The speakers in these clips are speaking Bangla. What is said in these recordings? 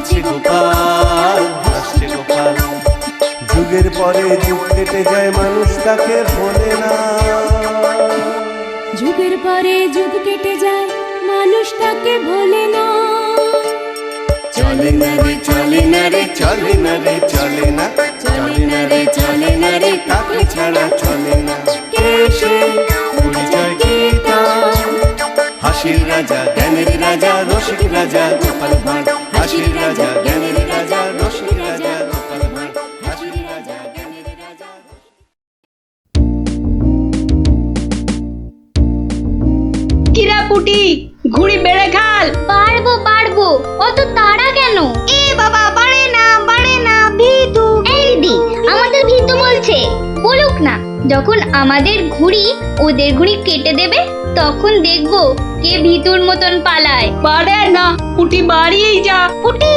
হাসছে গোপাল, হাসছে গোপাল। যুগের পরে যুগ কেটে যায়, মানুষ তাকে ভোলে না। যুগের পরে যুগ কেটে যায়, মানুষ তাকে ভোলে না। চলে না রে, চলে না রে, চলে না রে, চলে না, চলে না রে, চলে না রে, তাকে ছাড়া চলে না। কে সে? পরিচয় কি তার? হাসির রাজা, জ্ঞানের রাজা, রসিক রাজা গোপাল ভাঁড়। হাসির রাজা, জ্ঞানের রাজা, রসিক রাজা গোপাল ভাঁড়। হাসির রাজা, জ্ঞানের রাজা। কিরা পুটি, ঘুড়ি বেড়ে খাল। পারবো পারবো, অত তাড়া কেন? এ বাবা, বাড়ে না বাড়ে না, ভিতু। এই দিদি, আমাদের ভীতু বলছে। বলুক না, যখন আমাদের ঘুড়ি ওদের ঘুড়ি কেটে দেবে তখন দেখবো কে ভীতুর মতন পালায়। বাড়ে না, পুটি বাড়িয়েই যা। পুটি,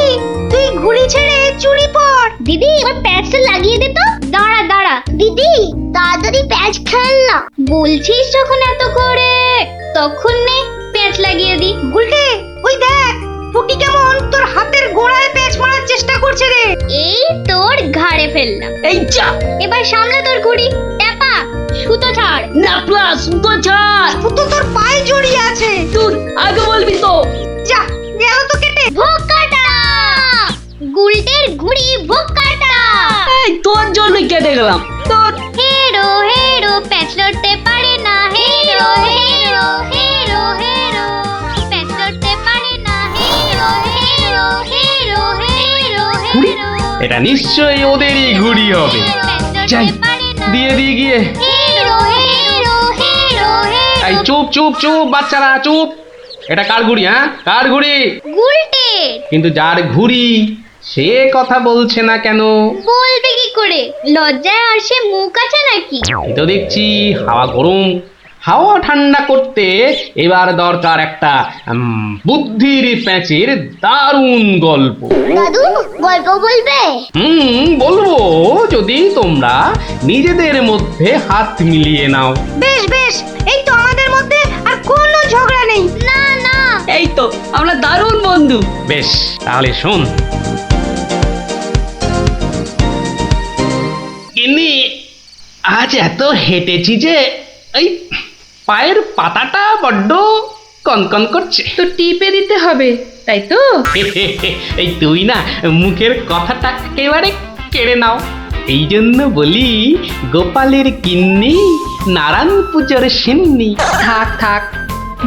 তুই ঘুড়ি ছেড়ে চুরি পর। দিদি, আমার প্যাচটা লাগিয়ে দে তো। দাঁড়া দাঁড়া দিদি, তাড়াতাড়ি প্যাচ খেল না। বলছিস যখন এত করে, তখন নে প্যাচ লাগিয়ে দি। গুলটে, ওই দেখ পুটি কেমন তোর হাতের গোড়ায় প্যাচ মারার চেষ্টা করছে রে। এই তোর ঘাড়ে ফেললাম। এই যা, এবার সামলা তোর ঘুড়ি। ট্যাপা, সুতো ছাড়। না প্লাস তো ছাড়। সুতো তোর পায়ে জড়িয়ে আছে। তুই আগে বলবি তো। যা, গেল তো কেটে। ভোগ কাটা, গুলটের ঘুড়ি ভোগ কাটা। এই তোর জন্যই কেটে গেলাম। তোর হেরো হেরো, প্যাচ লড়তে পারে না। হেরো হেরো হেরো হেরো, প্যাচ লড়তে পারে না। হেরো হেরো হেরো হেরো ঘুড়ি? হেরো, এটা নিশ্চয়ই ওদেরই ঘুড়ি হবে। যাই, দিয়ে দিয়ে গিয়ে। হেরো হেরো হেরো হেরো। এই চুপ চুপ চুপ বাচ্চারা, চুপ। এটা কার ঘুড়ি? হ্যাঁ, কার ঘুড়ি? গুলটে। কিন্তু যার ঘুড়ি সে কথা বলছে না কেন? বলবে কি করে? লজ্জায় আর সে মুখ আছে নাকি? এই তো দেখছি হাওয়া গরম, হাওয়া ঠান্ডা করতে এবার দরকার একটা বুদ্ধির প্যাঁচের দারুণ গল্প। দাদু, গল্প বলবে? বলবো, যদি তোমরা নিজেদের মধ্যে হাত মিলিয়ে নাও। বেশ বেশ, এই তো আমাদের মধ্যে আর কোনো ঝগড়া নেই। না না, এই তো আমরা দারুণ বন্ধু। বেশ, তাহলে শোন। গিন্নি, আজ এত হেঁটেছি যে এই পায়ের পাতাটা বড্ড কনকন করছে। তো টিপে দিতে হবে, তাই তো? এই তুই না মুখের কথাটা একেবারে কেড়ে নাও। এই জন্য বলি, গোপালের গিন্নি নারায়ণ পুজোর সিন্নি। থাক থাক,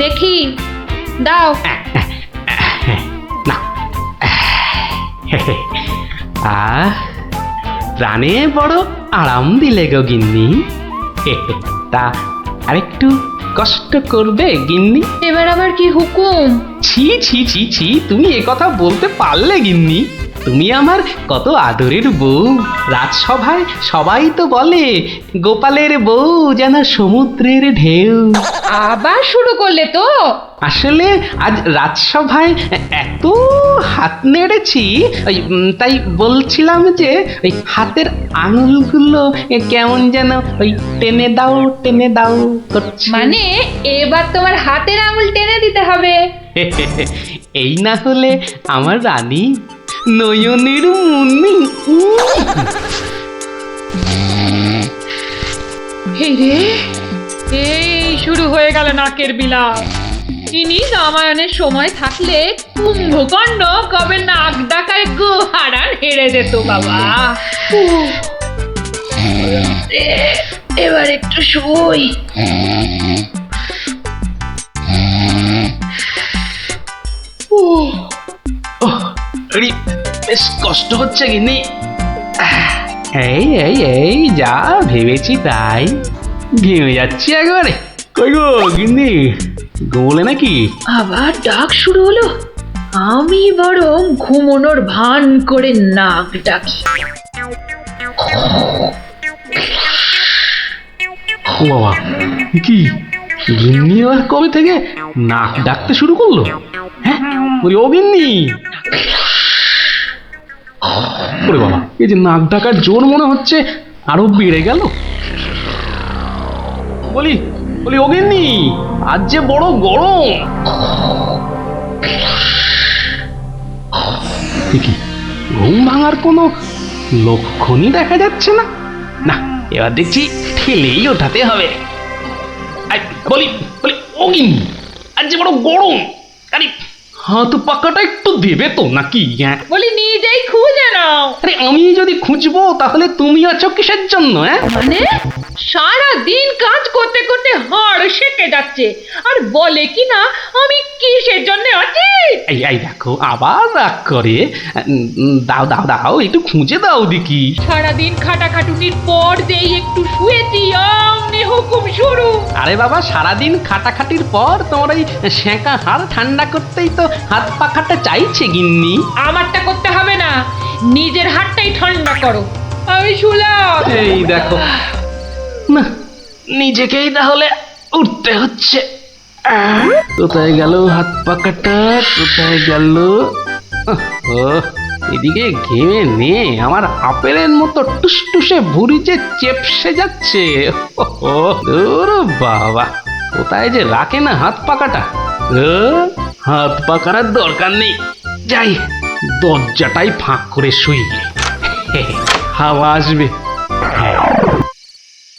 দেখি দাও। না, প্রাণে বড় আরাম দিলে গো গিন্নি। তা আরেকটু কষ্ট করবে গিন্নি? এবার আবার কি হুকুম? ছি ছি ছি ছি, তুমি এ কথা বলতে পারলে গিন্নি? তুমি আমার কত আদরের বউ। রাজসভায় সবাই তো বলে গোপালের বউ যেন সমুদ্রের ঢেউ। আবার শুরু করলে তো? আসলে আজ রাজসভায় এত হাত নেড়েছি, তাই বলছিলাম যে ওই হাতের আঙুলগুলো কেমন যেন ওই টেনে দাও করছে। মানে এবার তোমার হাতের আঙুল টেনে দিতে হবে। এই না হলে আমার রানী নয়নের মুন্নি। এই রে, এই শুরু হয়ে গেল নাকের বিলাপ। ইনি রামায়ণের সময় থাকলে কুম্ভকর্ণ কবে নাক ডাকায় গোহারান হেরে যেত বাবা। এবার একটু শুই। বেশ কষ্ট হচ্ছে গিন্নি। এই এই এই যা ভেবেছি তাই, ঘেমে যাচ্ছি একবারে। কই গো গিন্নি, গোলে নাকি? আবার ডাক শুরু হলো। আমি বরং ঘুমোনোর ভান করে নাক ডাকি। ও বাবা, কি গিন্নি আবার কবে থেকে নাক ডাকতে শুরু করলো? হ্যাঁ, বলি ও গিন্নি। ওরে বাবা, এই যে নাক ডাকার জোর মনে হচ্ছে আরো বেড়ে গেল। বলি বলি ও গিন্নি, আজ যে বড় গরম। কি ঘুম ভাঙার কোনো লক্ষণই দেখা যাচ্ছে না। না, এবার দেখছি ঠেলেই ওঠাতে হবে। আই, বলি বলি ওগিন, আজ যে বড় গরম, আরে হাত পাকাটা একটু দেবে তো নাকি? হ্যাঁ, বলি নিজেই খুঁজে নাও। আরে আমি যদি খুঁজবো তাহলে তুমি আছো কিসের জন্য? হ্যাঁ, মানে সারা দিন কাজ করতে করতে হাড় সেকে যাচ্ছে, আর বলে কি না আমি কিসের জন্য আছি। এই এই দেখো আবার রাগ করে। দাও দাও দাও, একটু খুঁজে দাও দেখি। সারাদিন খাটাখাটুনির পর যেই একটু শুয়েছি অমনি হুকুম শুরু। আরে বাবা, সারাদিন খাটাখাটির পর তোমার ওই সেঁকা হাড় ঠান্ডা করতেই তো হাত পাখাটা চাইছে গিন্নি। আমারটা করতে হবে না, নিজের হাতটাই ঠান্ডা করো। আমি শুলাম। এই দেখো না, নিজেকেই তাহলে উঠতে হচ্ছে। কোথায় গেল হাত পাকাটা, কোথায় গেল? এদিকে ঘেমে নে আমার আপেলের মতো টুসটুসে ভুঁড়ি যে চেপসে যাচ্ছে। দূর বাবা, কোথায় যে রাখে না হাত পাকাটা। হাত পাকার আর দরকার নেই, যাই দরজাটাই ফাঁক করে শুই, হাওয়া আসবে।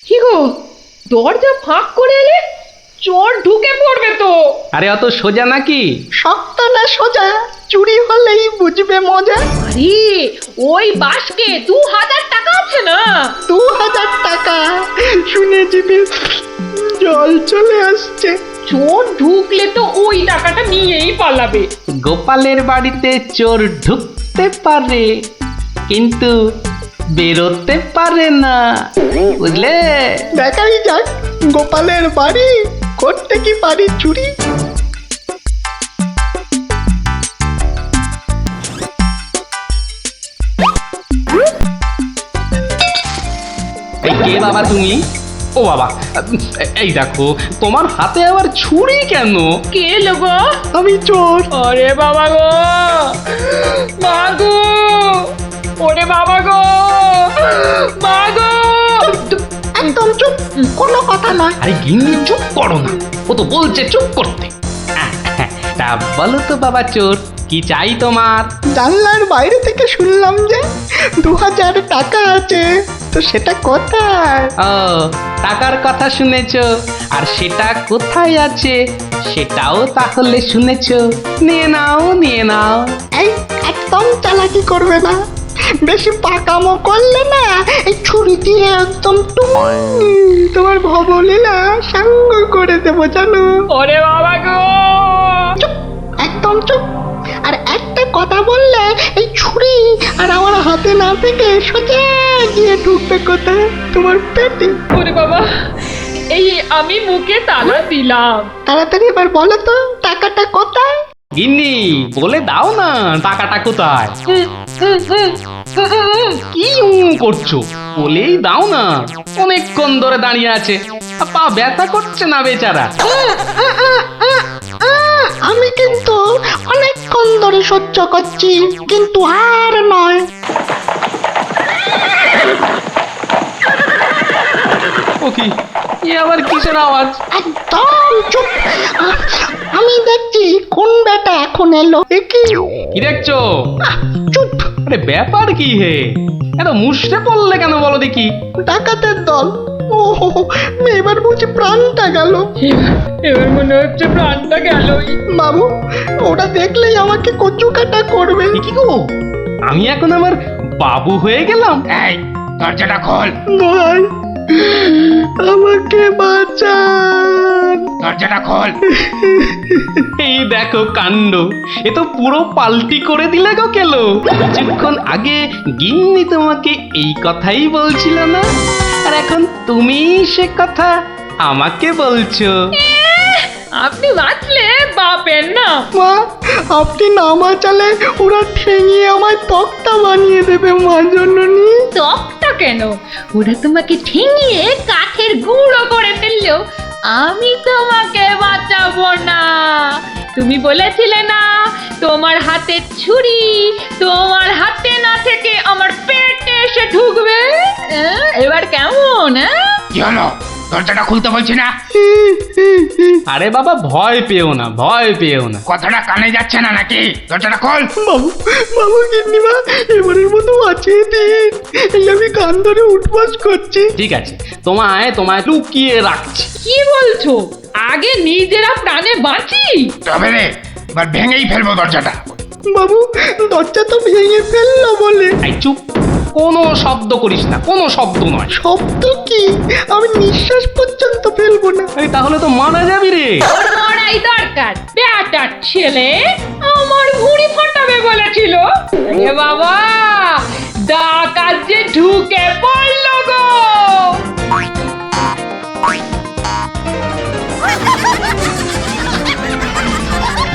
কি গো, দরজা ফাঁক করে এলে চোর ঢুকে পড়বে তো। আরে অত সোজা নাকি? শক্ত না সোজা, চুরি হলেই বুঝবে মজা। আরে ওই বাসকে 2000 টাকা আছে না। 2000 টাকা শুনে জিভে জল চলে আসছে। চোর ঢুকলে তো ওই টাকাটা নিয়েই পালাবে। গোপালের বাড়িতে চোর ঢুকতে পারে কিন্তু বেরোতে পারে না, বুঝলে? দেখাই যাক গোপালের বাড়ি, করতে কি পারি চুরি। এই কে বাবা তুমি? ও বাবা, এই দেখো তোমার হাতে আবার ছুরি কেন? কে লোগো? আমি চোর। আরে বাবা গো, মা গো, ওরে বাবা গো, মা গো। একদম চুপ, কোনো কথা নয়। আরে গিন্নি চুপ করো না, ও তো বলছে চুপ করতে। তা বলো তো বাবা চোর, কি চাই তোমার? জানলার বাইরে থেকে শুনলাম যে 2000 টাকা আছে, তো সেটা কোথায়? ও, টাকার কথা শুনেছো, আর সেটা কোথায় আছে সেটাও তাহলে শুনেছো। নিয়ে নাও নিয়ে নাও। এই একদম চালাকি করবে না, বেশি পাকামো করলে না এই ছুরি দিয়ে একদম তোমার ভবলীলা সাঙ্গ করে দেবো জানো। ওরে বাবা গো। চুপ, একদম চুপ। আর একটা কথা বললে এই ছুরি আর আমার হাতে না থেকে সোজা গিয়ে ঢুকবে কোথায়? তোমার পেটে। ওরে বাবা, এই আমি মুখে তালা দিলাম। তাড়াতাড়ি এবার বলো তো টাকাটা কোথায়? গিন্নি বলে দাও না টাকাটা কোথায়। কি করছো, বলেই দাও না। অনেকক্ষণ ধরে দাঁড়িয়ে আছে, পা ব্যথা করছে না বেচারা। আমি কিন্তু অনেকক্ষণ ধরে সহ্য করছি, কিন্তু আর নয়। ও কি, এ আবার কিসের আওয়াজ? একদম চুপ। আমি দেখছি কোন বেটা এখন এলো। এ কি? কি দেখছো? চুপ। আরে ব্যাপার কি হে, এত মুষড়ে পড়লে কেন বলো দেখি? ডাকাতের দল। ও এবার বুঝি প্রাণটা গেল। এবার মনে হচ্ছে প্রাণটা গেলই। বাবু, ওরা দেখলেই আমাকে কচু কাটা করবে। এ কি গো, আমি এখন আমার বাবু হয়ে গেলাম? এই দরজাটা খোল, ভাই আমাকে বাঁচান। দরজাটা খোল। এই দেখো কাণ্ড, এ তো পুরো পাল্টি করে দিলে গো কেলো। কিছুক্ষণ আগে গিন্নি তোমাকে এই কথাই বলছিল না, আর এখন তুমি সে কথা আমাকে বলছো। আপনি বাঁচলে বাপের না। মা, আপনি না বাঁচালে ওরা ঠেঙিয়ে আমায় তক্তা বানিয়ে দেবে মা জননী। তকটা কেন, ওরা তোমাকে ঠেঙিয়ে কাঠের গুঁড়ো করে ফেললেও আমি তোমাকে বাঁচাবো না। তুমি বলেছিলে না তোমার হাতে ছুরি তোমার হাতে না থেকে আমার পেটে এসে ঢুকবে। এবার কেমন? কি হলো, দরজাটা খুলতে বলছি না? আরে বাবা ভয় পেও না, ভয় পেও না। কথাটা কানে যাচ্ছে না নাকি? দরজাটা খোল। বাবু বাবু গিন্নিমা এবারের মতো বাঁচিয়ে দিন, এই আমি কান ধরে উঠবাস করছি। ঠিক আছে, তোমায় তোমায় লুকিয়ে রাখছি। কি বলছো? আগে নিজেরা প্রাণে বাঁচি। তবে রে, এবার ভেঙেই ফেলবো দরজাটা। বাবু দরজা তো ভেঙে ফেললো বলে। এই চুপ, কোনো শব্দ করিস না, কোনো শব্দ নয়। শব্দ কি? আমি নিঃশ্বাস পর্যন্ত ফেলবো না। এই তাহলে তো মারা যাবি রে। ওর মরাই দরকার। বেটার ছেলে আমার ভুঁড়ি ফাটাবে বলেছিল। এ বাবা, ডাকাত যে ঢুকে পড়লো গো।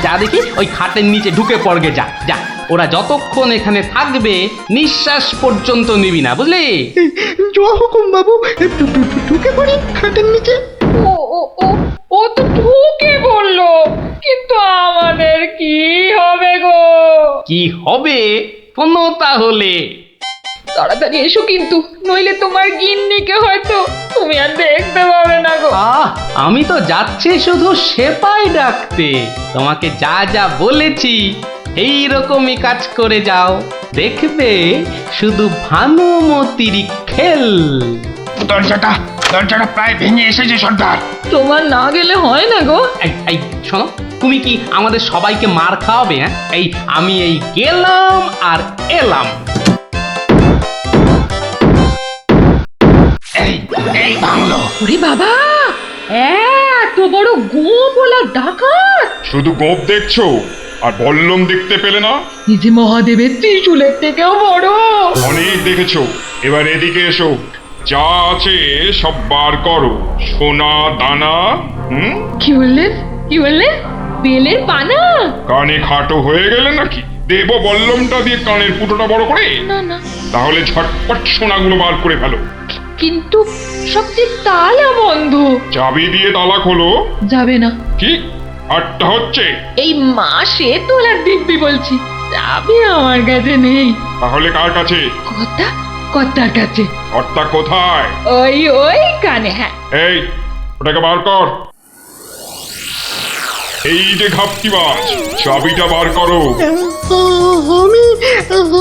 যা দেখি ওই খাটের নিচে ঢুকে পড়গে, যা যা। ওরা যতক্ষণ এখানে থাকবে নিঃশ্বাস পর্যন্ত নিবি না, বুঝলি? জোয়া হুকুম বাবু, ঢুকে পড়ি খাটের নিচে। ও ও ও ও তো ঢুকে বললো, কিন্তু আমাদের কি হবে গো? কি হবে কোনো তাহলে? তাড়াতাড়ি এসো কিন্তু, নইলে তোমার গিন্নিকে হয়তো তুমি আর দেখতে পাবে না গো। আমি তো যাচ্ছি শুধু সেপাই ডাকতে। তোমাকে যা যা বলেছি এই রকমই কাজ করে যাও, দেখবে শুধু ভানুমতির খেল। দরজাটা প্রায় ভেঙে এসেছে সর্দার। তোমার না গেলে হয় না গো। এই শোনো, তুমি কি আমাদের সবাইকে মার খাওয়াবে? হ্যাঁ, আমি গেলাম আর এলাম। এই ভাঙলো। ওরে বাবা, এত বড় গোপলা ডাকাত! শুধু গোপ দেখছো আর বল্লম দেখতে পেলে না? এই যে মহাদেবের ত্রিশূলের থেকেও বড়। অনেক দেখেছো, এবার এদিকে এসো। যা আছে সব বার করো, সোনা দানা। কি বললেন? কি বললেন? বেলের পানা? কানে খাটো হয়ে গেলে নাকি? দেব বল্লমটা দিয়ে কানের ফুটোটা বড় করে? না না, তাহলে ঝটপট সোনাগুলো বার করে ফেলো। কিন্তু সবচেয়ে তালা বন্ধ। চাবি দিয়ে তালা খোলো। যাবে না। কি আটটা হচ্ছে? এই মাসে তোলার দিব্যি বলছি, যাবে আমার কাছে নেই। তাহলে কার কাছে? কর্তার কাছে। কর্তা কোথায়? ওই কানে। হ্যাঁ, এই ওটাকে বার কর। এই যে ঘাপটিবাজ, চাবিটা বার করো।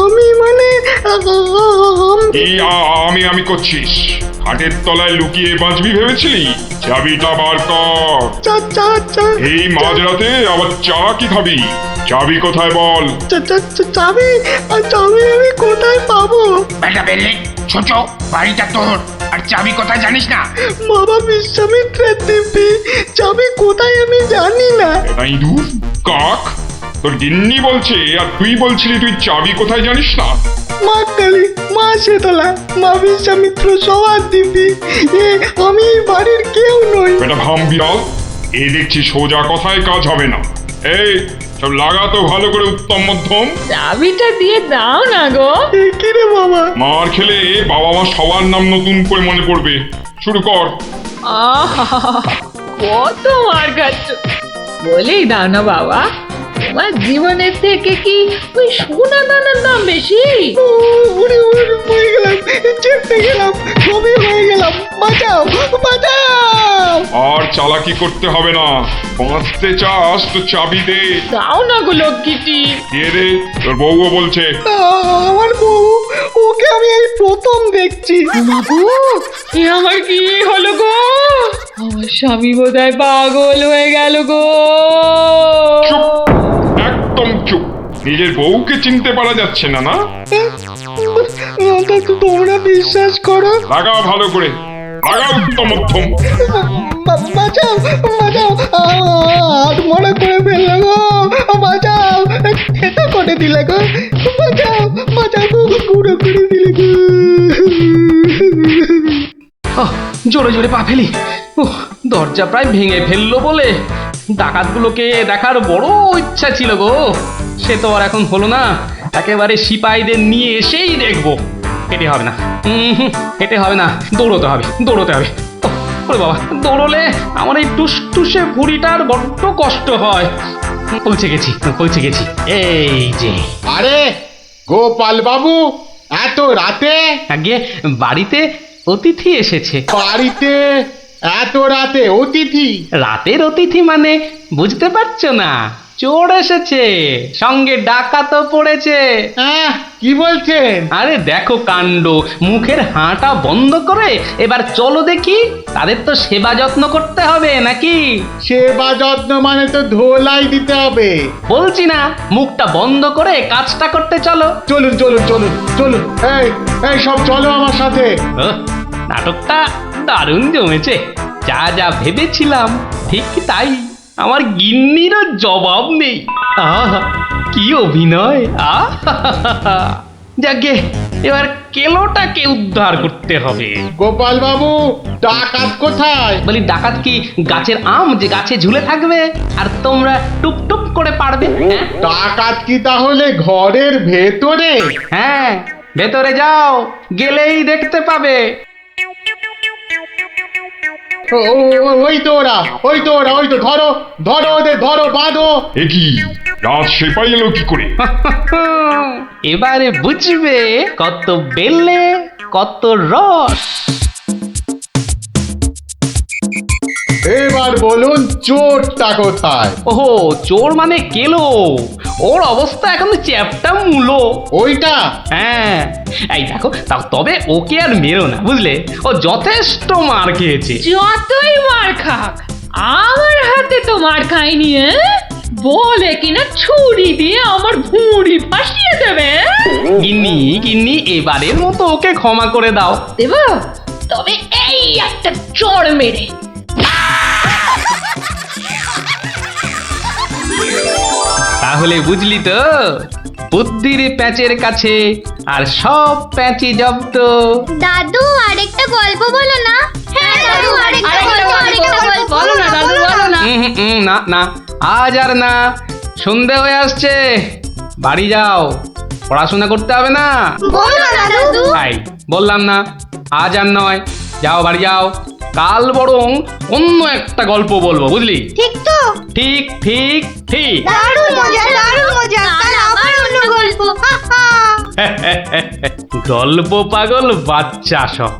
আমি মানে এই আমি করছিস? খাটের তলায় লুকিয়ে বাঁচবি ভেবেছিলি? চাবিটা বার কর। এই মাঝরাতে আবার চা কি খাবি? চাবি কোথায় বল? চাবি আমি কোথায় পাবো? বেটা বেলে, ছোট বাড়িটা তোর, আর চাবি কোথায় জানিস না? বাবা বিশ্বামিত্রের দিব্যি, চাবি কোথায় আমি জানি না। তাই দূর কাক, তোর গিন্নি বলছে আর তুই বলছিলি তুই চাবি কোথায় জানিস না? মা কালী, মা শীতলা, মা বিশ্বামিত্র সবার দিব্যি, আমি এই বাড়ির কেউ নই। বেটা ভাম বিড়াল, এ দেখছি সোজা কথায় কাজ হবে না। এই সব লাগাতো ভালো করে উত্তম মধ্যম। চাবিটা দিয়ে দাও না গো। কি রে বাবা? মার খেলে বাবা মা সবার নাম নতুন করে মনে পড়বে। শুরু কর। আহা, কত মার খাচ্ছ, বলেই দাও না বাবা। তোমার জীবনের থেকে কি ওই সোনা দানার দাম বেশি? উড়ে হয়ে গেলাম, চেপে গেলাম, সবই হয়ে গেলাম। বাঁচাও বাঁচাও। আর চালাকি করতে হবে না, বাঁচতে চাস তো চাবি দে। দাও না গো লক্ষ্মীটি। দিয়ে দে, তোর বউও বলছে। আমার বউ, ওকে আমি এই প্রথম দেখছি। বাবু, এ আমার কি হলো গো? আমার স্বামী বোধহয় পাগল হয়ে গেল গো। চুপ, একদম চুপ। নিজের বউকে চিনতে পারা যাচ্ছে না? না তোমরা বিশ্বাস করো? লাগাও ভালো করে, লাগাও উত্তম মধ্যম। বাঁচাও বাঁচাও, হাত মনে করে ফেললো গো। বাঁচাও, এটা করে দিলে গো। বাঁচাও বাঁচাও গো, গুঁড়ো করে দিলে গো। জোরে জোরে পা ফেলি। দরজা প্রায় ভেঙে ফেললো বলে ডাকাতগুলোকে দেখার বড় ইচ্ছা ছিল গো। সে তো আর এখন হলো না। একেবারে সিপাহীদের নিয়ে এসেই দেখবো। হেঁটে হবে না, হেঁটে হবে না, দৌড়তে হবে। ওরে বাবা, দৌড়লে আমার এই টুসটুসে ভুঁড়িটার বড্ড কষ্ট হয়। পৌঁছে গেছি। এই যে। আরে গোপাল বাবু, এত রাতে? আগে বাড়িতে অতিথি এসেছে। বাড়িতে এত রাতে অতিথি? রাতের অতিথি মানে বুঝতে পারছো না? চোর এসেছে, সঙ্গে ডাকাতও পড়েছে। কি বলছেন? আরে দেখো কাণ্ড, মুখের হাঁটা বন্ধ করে এবার চলো দেখি। তাদের তো সেবা যত্ন করতে হবে নাকি? সেবা যত্ন মানে তো ধোলাই দিতে হবে। বলছি না, মুখটা বন্ধ করে কাজটা করতে চলো। চলুন চলুন চলুন চলুন, এই এই সব চলো আমার সাথে। নাটকটা দারুণ জমেছে। যা যা ভেবেছিলাম ঠিক তাই। আমার গিন্নিরও জবাব নেই। আহা, কি অভিনয়! আহা, যাকে এবার কেলোটাকে উদ্ধার করতে হবে। গোপাল বাবু, ডাকাত কোথায়? বলি ডাকাত কি গাছের আম যে গাছে ঝুলে থাকবে আর তোমরা টুপ টুপ করে পারবে? হ্যাঁ ডাকাত কি তাহলে ঘরের ভেতরে? হ্যাঁ, ভেতরে যাও, গেলেই দেখতে পাবে। ওই তো ওরা, ওই তো ওরা, ওই তো ধরো ধরো ওদের, ধরো বাঁধো। এ কি, রাত সেপাই এলো কি করে? এবারে বুঝবে কত বেলে কত রস। এবার বলুন চোরটা কোথায়? ওহো, চোর মানে কেলো। ওর অবস্থা এখন চ্যাপটা মূলো। ওইটা? হ্যাঁ, এই দেখো, তবে ওকে আর মেরো না, বুঝলে? ও যথেষ্ট মার খেয়েছে। যতই মার খাক, আমার হাতে তো মার খায়নি। বলে কিনা ছুরি দিয়ে আমার ভুঁড়ি ভাসিয়ে দেবে। গিন্নি গিন্নি, এবারের মতো ওকে ক্ষমা করে দাও। দেব, তবে এই একটা চড় মেরে। তাহলে বুঝলি তো, বুদ্ধির প্যাঁচের কাছে আর সব প্যাঁচি জব্দ। দাদু আরেকটা গল্প বলো না। হ্যাঁ দাদু আরেকটা গল্প বলো না দাদু, বলো না। না না, আজ আর না। সন্ধে হয়ে আসছে, বাড়ি যাও, পড়াশোনা করতে হবে না। বলো না দাদু। তাই বললাম না, আজ আর নয়, যাও বাড়ি যাও। কাল বরং অন্য একটা গল্প বলবো, বুঝলি? ঠিক তো? ঠিক ঠিক ঠিক। দারুণ মজা, দারুণ মজা। কাল আবার অন্য গল্প। গল্প পাগল বাচ্চা সব।